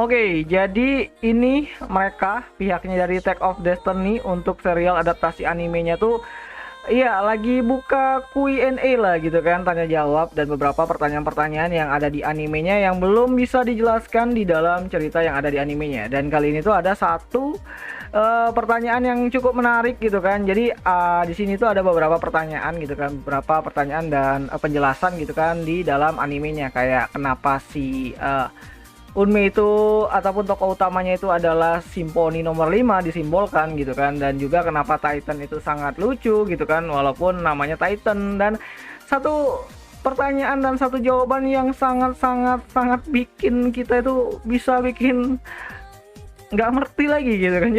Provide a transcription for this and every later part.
Oke, jadi ini mereka pihaknya dari Attack of Destiny untuk serial adaptasi animenya tuh iya lagi buka Q&A lah gitu kan, tanya jawab dan beberapa pertanyaan-pertanyaan yang ada di animenya yang belum bisa dijelaskan di dalam cerita yang ada di animenya. Dan kali ini tuh ada satu pertanyaan yang cukup menarik gitu kan. Jadi di sini tuh ada beberapa pertanyaan gitu kan, beberapa pertanyaan dan penjelasan gitu kan di dalam animenya, kayak kenapa si Unme itu ataupun tokoh utamanya itu adalah Simponi nomor 5 disimbolkan gitu kan, dan juga kenapa Titan itu sangat lucu gitu kan walaupun namanya Titan. Dan satu pertanyaan dan satu jawaban yang sangat bikin kita itu bisa bikin nggak ngerti lagi gitu kan.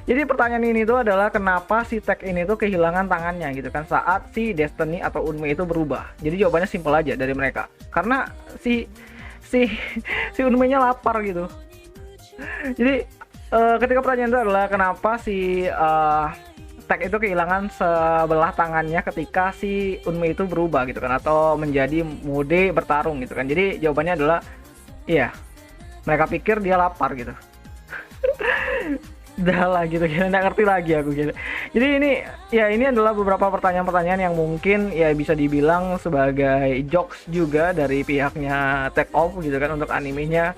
Jadi pertanyaan ini tuh adalah kenapa si Tech ini tuh kehilangan tangannya gitu kan saat si Destiny atau Unme itu berubah. Jadi jawabannya simpel aja dari mereka, karena si Unme-nya lapar gitu. Jadi ketika pertanyaan itu adalah kenapa si Tech itu kehilangan sebelah tangannya ketika si Unme itu berubah gitu kan, atau menjadi mode bertarung gitu kan. Jadi jawabannya adalah iya, mereka pikir dia lapar gitu. Udah lah gitu, nggak ngerti lagi aku gitu. Jadi ini adalah beberapa pertanyaan-pertanyaan yang mungkin ya bisa dibilang sebagai jokes juga dari pihaknya Take Off gitu kan untuk animenya.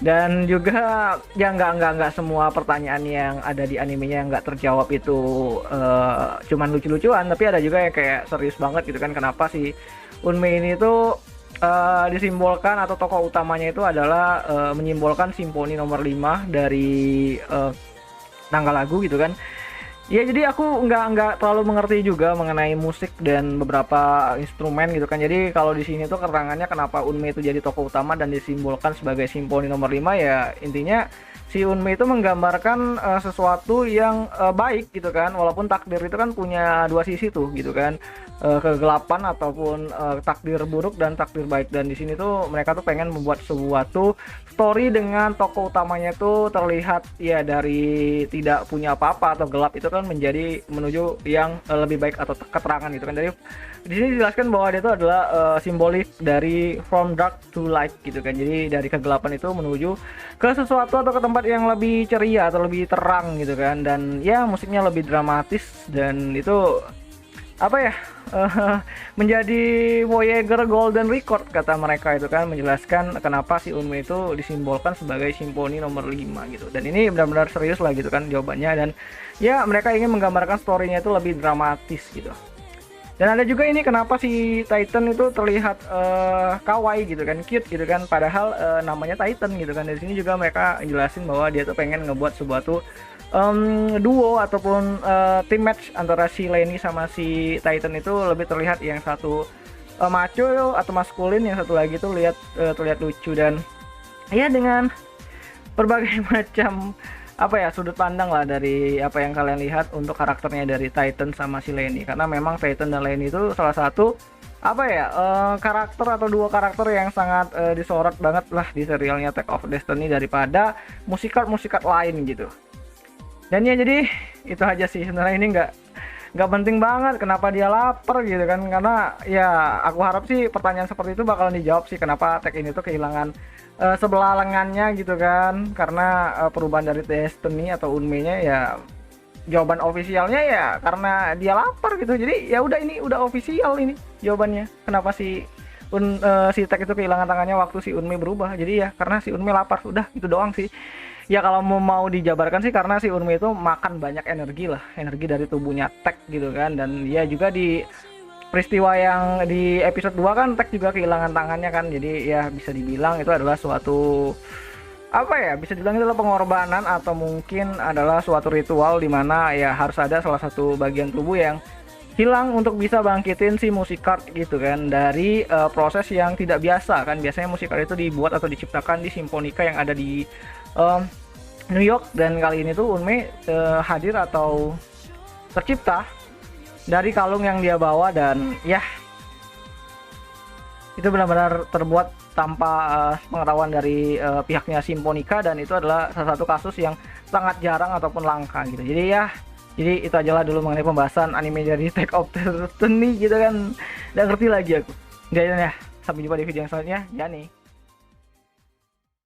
Dan juga ya nggak semua pertanyaan yang ada di animenya yang nggak terjawab itu cuman lucu-lucuan, tapi ada juga yang kayak serius banget gitu kan. Kenapa si Unme ini tuh disimbolkan atau tokoh utamanya itu adalah menyimbolkan Simponi nomor 5 dari tanggal lagu gitu kan. Ya jadi aku nggak terlalu mengerti juga mengenai musik dan beberapa instrumen gitu kan. Jadi kalau di sini tuh keterangannya kenapa Unme itu jadi tokoh utama dan disimbolkan sebagai Simponi nomor 5, ya intinya si Unme itu menggambarkan sesuatu yang baik gitu kan. Walaupun takdir itu kan punya dua sisi tuh gitu kan, kegelapan ataupun takdir buruk dan takdir baik. Dan di sini tuh mereka tuh pengen membuat suatu story dengan tokoh utamanya tuh terlihat ya dari tidak punya apa-apa atau gelap itu kan menjadi menuju yang lebih baik atau keterangan gitu kan. Dari di sini dijelaskan bahwa dia itu adalah simbolik dari from dark to light gitu kan. Jadi dari kegelapan itu menuju ke sesuatu atau ke tempat yang lebih ceria atau lebih terang gitu kan. Dan ya musiknya lebih dramatis, dan itu apa ya, menjadi Voyager Golden Record kata mereka itu kan, menjelaskan kenapa si Unme itu disimbolkan sebagai Simponi nomor 5 gitu. Dan ini benar-benar serius lah gitu kan jawabannya, dan ya mereka ingin menggambarkan story-nya itu lebih dramatis gitu. Dan ada juga ini kenapa si Titan itu terlihat kawaii gitu kan, cute gitu kan, padahal namanya Titan gitu kan. Dari sini juga mereka jelasin bahwa dia tuh pengen ngebuat sebuah tuh duo ataupun team match antara si Lenny sama si Titan itu lebih terlihat yang satu macho atau maskulin, yang satu lagi tuh terlihat lucu. Dan ya dengan berbagai macam apa ya sudut pandang lah dari apa yang kalian lihat untuk karakternya dari Titan sama si Lenny, karena memang Titan dan Lenny itu salah satu apa ya karakter atau dua karakter yang sangat disorot banget lah di serialnya Attack of Destiny daripada musikat lain gitu. Dan ya jadi itu aja sih sebenarnya, ini nggak penting banget kenapa dia lapar gitu kan, karena ya aku harap sih pertanyaan seperti itu bakalan dijawab sih, kenapa Tech ini tuh kehilangan sebelah lengannya gitu kan, karena perubahan dari Destiny atau Unme-nya ya jawaban ofisialnya ya karena dia lapar gitu. Jadi ya udah, ini udah ofisial ini jawabannya kenapa si Tech itu kehilangan tangannya waktu si Unme berubah. Jadi ya karena si Unme lapar, udah itu doang sih. Ya kalau mau dijabarkan sih karena si Unme itu makan banyak energi dari tubuhnya Tech gitu kan. Dan ya juga di peristiwa yang di episode 2 kan Tech juga kehilangan tangannya kan. Jadi ya bisa dibilang itu adalah suatu apa ya, bisa dibilang itu adalah pengorbanan atau mungkin adalah suatu ritual di mana ya harus ada salah satu bagian tubuh yang hilang untuk bisa bangkitin si Musicard gitu kan dari proses yang tidak biasa kan. Biasanya Musicard itu dibuat atau diciptakan di Symphonica yang ada di New York, dan kali ini tuh Unme hadir atau tercipta dari kalung yang dia bawa. Dan ya itu benar-benar terbuat tanpa pengetahuan dari pihaknya Symphonica, dan itu adalah salah satu kasus yang sangat jarang ataupun langka gitu. Jadi itu aja lah dulu mengenai pembahasan anime dari Attack of Destiny gitu kan. Nggak ngerti lagi aku. Udah ya, sampai jumpa di video yang selanjutnya ya nih.